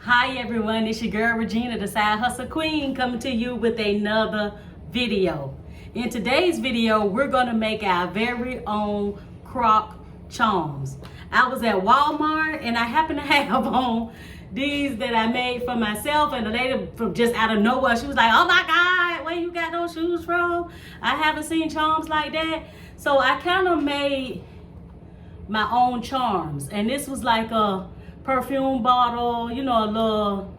Hi everyone, it's your girl Regina, the Side Hustle Queen, coming to you with another video. In today's video, we're gonna make our very own croc charms. I was at Walmart and I happened to have on these that I made for myself, and the lady from just out of nowhere, she was like, "Oh my God, where you got those shoes from? I haven't seen charms like that." So I kind of made my own charms, and this was like a perfume bottle, you know, a little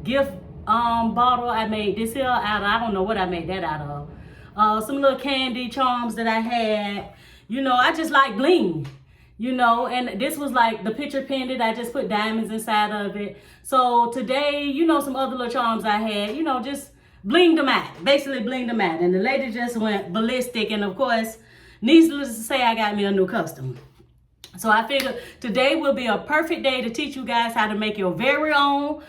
gift bottle. I made this here out of, I don't know what I made that out of. Some little candy charms that I had. You know, I just like bling, you know, and this was like the picture pendant. I just put diamonds inside of it. So today, you know, some other little charms I had, you know, just bling them out, basically bling them out. And the lady just went ballistic, and of course, needless to say, I got me a new customer. So I figured today will be a perfect day to teach you guys how to make your very own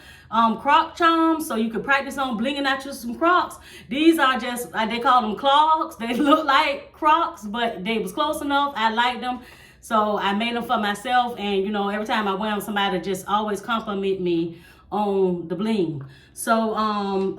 croc charms, so you can practice on blinging out you some crocs. These are just, they call them clogs. They look like crocs, but they was close enough. I like them. So I made them for myself, and you know, every time I wear them, somebody just always compliment me on the bling. So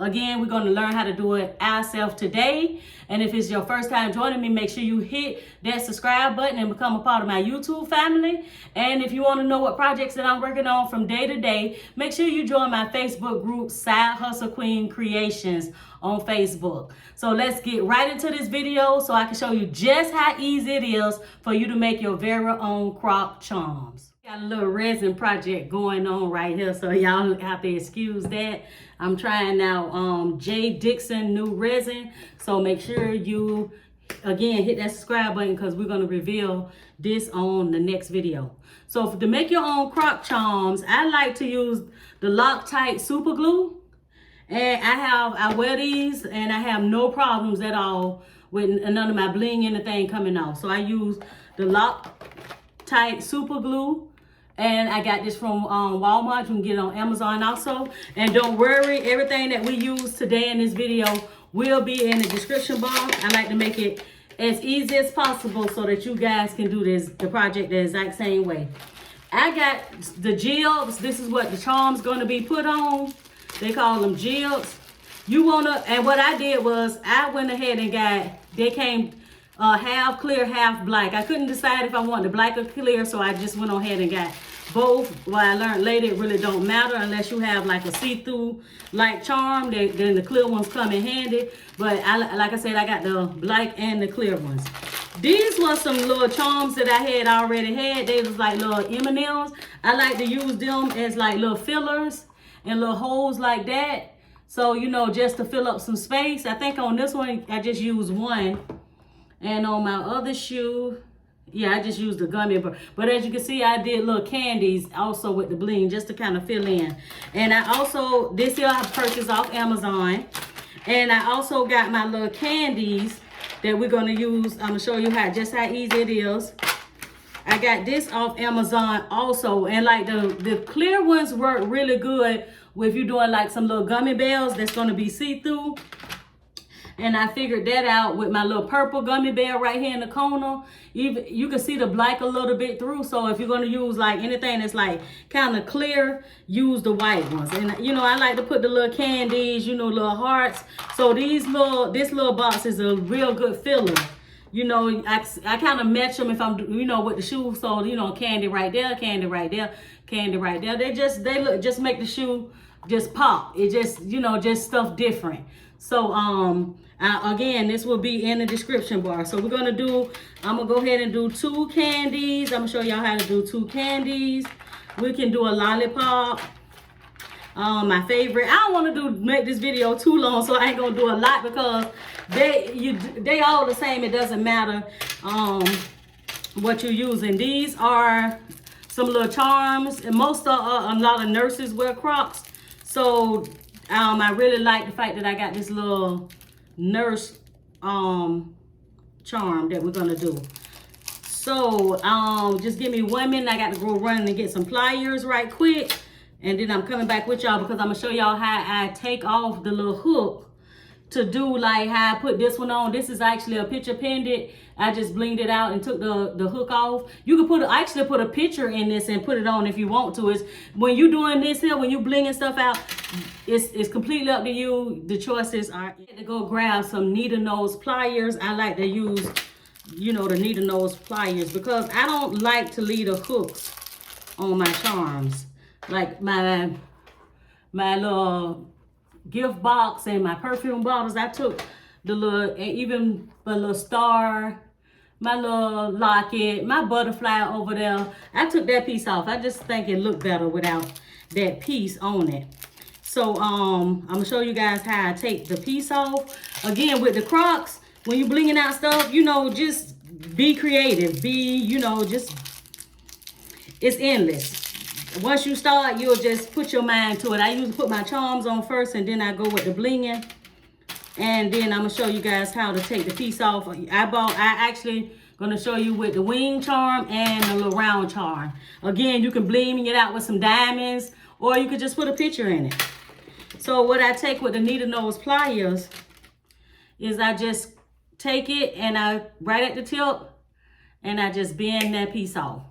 again, we're going to learn how to do it ourselves today. And if it's your first time joining me, make sure you hit that subscribe button and become a part of my YouTube family. And if you want to know what projects that I'm working on from day to day, make sure you join my Facebook group, Side Hustle Queen Creations, on Facebook. So let's get right into this video so I can show you just how easy it is for you to make your very own croc charms. Got a little resin project going on right here, so y'all have to excuse that. I'm trying out J. Dixon new resin, so make sure you again hit that subscribe button, because we're going to reveal this on the next video. So to make your own croc charms, I like to use the Loctite super glue, and I wear these and I have no problems at all with none of my bling anything coming off. So I use the Loctite super glue. And I got this from Walmart. You can get it on Amazon also. And don't worry, everything that we use today in this video will be in the description box. I like to make it as easy as possible so that you guys can do the project the exact same way. I got the jilts. This is what the charm's going to be put on. They call them jilts. And what I did was I went ahead and they came half clear, half black. I couldn't decide if I wanted black or clear, so I just went on ahead and got both. Well, I learned later it really don't matter unless you have like a see-through like charm. Then the clear ones come in handy. But like I said, I got the black and the clear ones. These were some little charms that I had already had. They was like little M&Ms. I like to use them as like little fillers and little holes like that. So, you know, just to fill up some space. I think on this one, I just used one. And on my other shoe, yeah, I just used the gummy. But as you can see, I did little candies also with the bling just to kind of fill in. And I also, this here I purchased off Amazon. And I also got my little candies that we're going to use. I'm going to show you just how easy it is. I got this off Amazon also. And like the clear ones work really good if you're doing like some little gummy bears that's going to be see-through. And I figured that out with my little purple gummy bear right here in the corner. You can see the black a little bit through. So if you're going to use like anything that's like kind of clear, use the white ones. And you know, I like to put the little candies, you know, little hearts. So this little box is a real good filler. You know, I kind of match them if I'm, you know, with the shoe. So, you know, candy right there, candy right there, candy right there. They just make the shoe just pop. It just, you know, just stuff different. So, again, this will be in the description bar. So I'm going to go ahead and do 2 candies. I'm going to show y'all how to do 2 candies. We can do a lollipop. My favorite. I don't want to make this video too long, so I ain't going to do a lot because they all the same. It doesn't matter what you're using. These are some little charms, and a lot of nurses wear crocs. So I really like the fact that I got this little nurse charm that we're gonna do. So just give me 1 minute. I got to go run and get some pliers right quick, and then I'm coming back with y'all because I'm gonna show y'all how I take off the little hook to do like how I put this one on. This is actually a picture pendant. I just blinged it out and took the hook off. You can actually put a picture in this and put it on if you want to. It's when you're doing this here, when you blinging stuff out, it's completely up to you. The choices are to go grab some needle nose pliers. I like to use, you know, the needle nose pliers because I don't like to leave the hooks on my charms. Like my little gift box and my perfume bottles, I took the little, even the little star, my little locket, my butterfly over there, I took that piece off. I just think it looked better without that piece on it. So I'm gonna show you guys how I take the piece off. Again, with the Crocs, when you blinging out stuff, you know, just be creative, you know, just, it's endless. Once you start, you'll just put your mind to it. I usually put my charms on first and then I go with the blinging. And then I'm gonna show you guys how to take the piece off. I actually gonna show you with the wing charm and the little round charm. Again, you can bling it out with some diamonds or you could just put a picture in it. So what I take with the needle nose pliers is I just take it and I right at the tip and I just bend that piece off.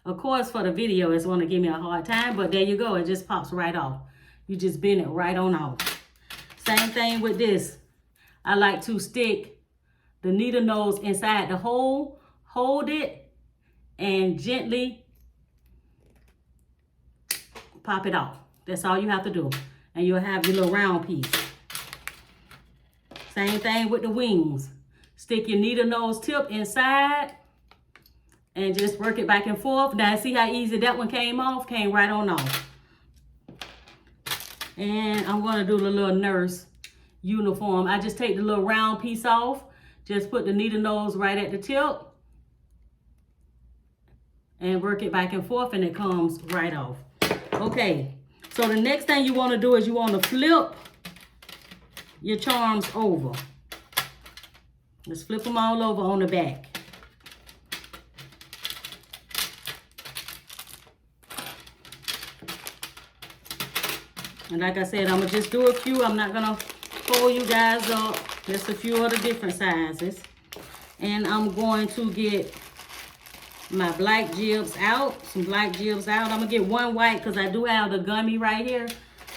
Of course, for the video, it's going to give me a hard time, but there you go. It just pops right off. You just bend it right on off. Same thing with this. I like to stick the needle nose inside the hole, hold it, and gently pop it off. That's all you have to do. And you'll have your little round piece. Same thing with the wings. Stick your needle nose tip inside and just work it back and forth. Now see how easy that one came off? Came right on off. And I'm gonna do the little nurse uniform. I just take the little round piece off, just put the needle nose right at the tip and work it back and forth and it comes right off. Okay, so the next thing you wanna do is you wanna flip your charms over. Let's flip them all over on the back. And like I said, I'm going to just do a few. I'm not going to fold you guys up. Just a few of the different sizes. And I'm going to get my black jibs out. Some black jibs out. I'm going to get one white because I do have the gummy right here.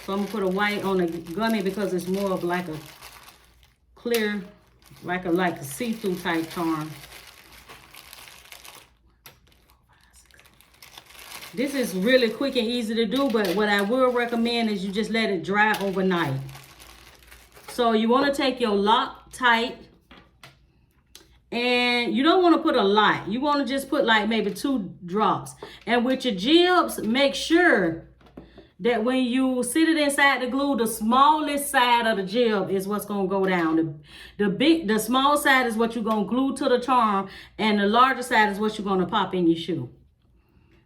So I'm going to put a white on the gummy because it's more of like a clear, like a see-through type charm. This is really quick and easy to do, but what I will recommend is you just let it dry overnight. So you want to take your Loctite, and you don't want to put a lot. You want to just put like maybe 2 drops. And with your jibs, make sure that when you sit it inside the glue, the smallest side of the jib is what's going to go down. The small side is what you're going to glue to the charm, and the larger side is what you're going to pop in your shoe.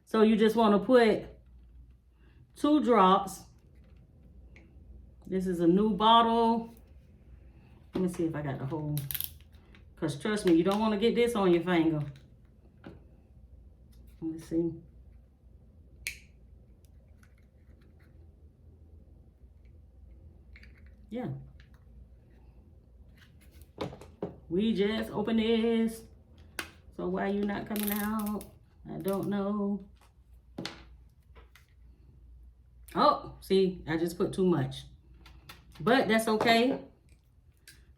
So you just want to put 2 drops. This is a new bottle. Let me see if I got the whole. Because trust me, you don't want to get this on your finger. Let me see. Yeah. We just opened this. So why you not coming out? I don't know. Oh, see, I just put too much. But that's okay.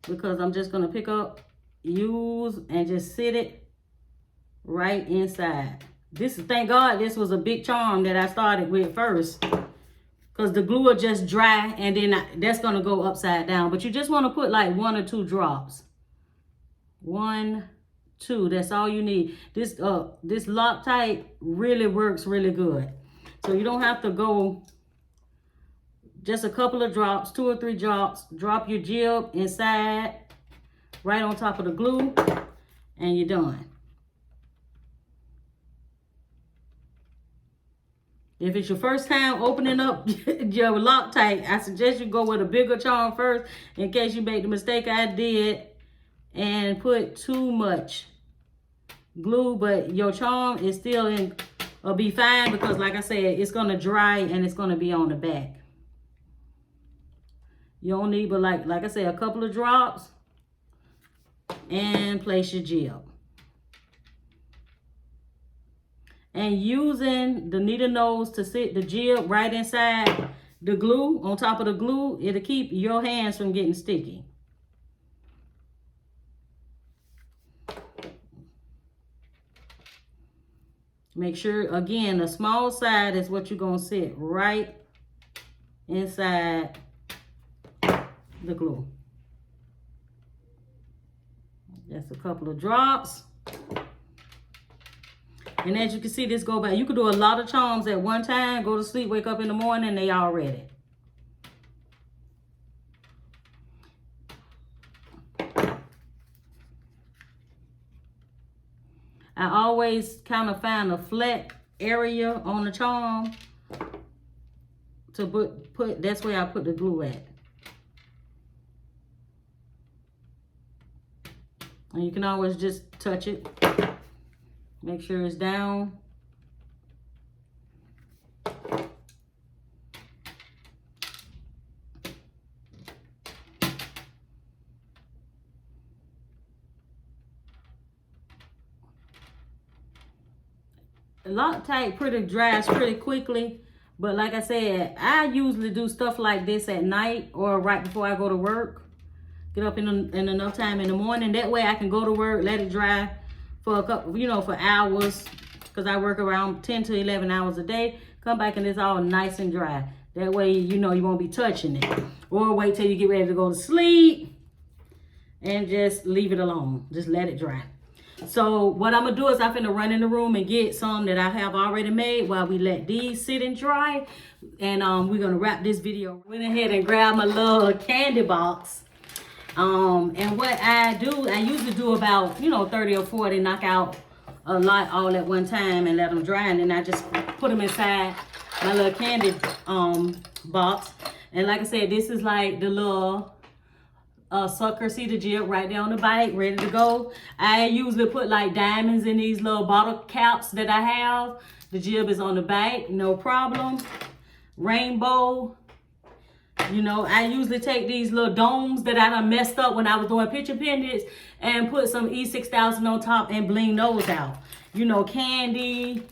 Because I'm just going to pick up, use, and just sit it right inside. Thank God this was a big charm that I started with first. Because the glue will just dry and then that's going to go upside down. But you just want to put like 1 or 2 drops. 1, 2, that's all you need. This Loctite really works really good. So you don't have to go just a couple of drops, 2 or 3 drops. Drop your jib inside, right on top of the glue, and you're done. If it's your first time opening up your Loctite, I suggest you go with a bigger charm first in case you make the mistake I did and put too much glue, but your charm is still in will be fine, because like I said, it's going to dry and it's going to be on the back. You don't need but like I said, a couple of drops, and place your jib. And using the needle nose to sit the jib right inside the glue, on top of the glue, it'll keep your hands from getting sticky. Make sure, again, the small side is what you're going to sit right inside the glue. That's a couple of drops. And as you can see, this go by. You could do a lot of charms at one time. Go to sleep, wake up in the morning, they all ready. I always kind of find a flat area on the charm to put. That's where I put the glue at. And you can always just touch it. Make sure it's down. Loctite pretty dries pretty quickly, but like I said, I usually do stuff like this at night or right before I go to work. Get up in enough time in the morning. That way I can go to work, let it dry for a couple, you know, for hours, because I work around 10 to 11 hours a day. Come back and it's all nice and dry. That way, you know, you won't be touching it. Or wait till you get ready to go to sleep and just leave it alone. Just let it dry. So what I'm gonna do is I'm gonna run in the room and get some that I have already made while we let these sit and dry. And we're gonna wrap this video. Went ahead and grabbed my little candy box. And what I do, I usually do about, you know, 30 or 40, knock out a lot all at one time and let them dry. And then I just put them inside my little candy box. And like I said, this is like the little sucker, see the jib right there on the bike, ready to go. I usually put like diamonds in these little bottle caps that I have. The jib is on the back, no problem. Rainbow. You know, I usually take these little domes that I done messed up when I was doing picture pendants and put some E6000 on top and bling those out. You know, candy,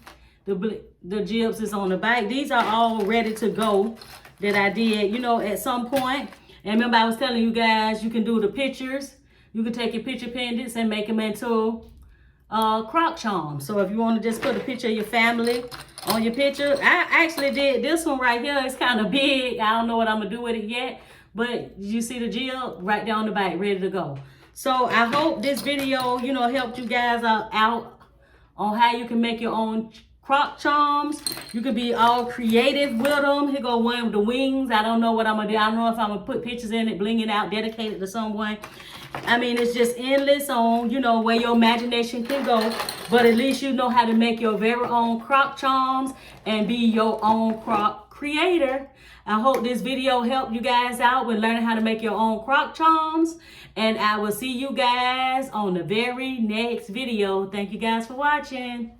the jibs is on the back. These are all ready to go that I did, you know, at some point. And remember I was telling you guys, you can do the pictures. You can take your picture pendants and make them into croc charms. So if you want to just put a picture of your family on your picture. I actually did this one right here. It's kind of big. I don't know what I'm going to do with it yet. But you see the jib right down the back, ready to go. So I hope this video, you know, helped you guys out on how you can make your own croc charms. You can be all creative with them. Here go one with the wings. I don't know what I'm going to do. I don't know if I'm going to put pictures in it, bling it out, dedicate it to someone. I mean, it's just endless on, you know, where your imagination can go. But at least you know how to make your very own croc charms and be your own croc creator. I hope this video helped you guys out with learning how to make your own croc charms. And I will see you guys on the very next video. Thank you guys for watching.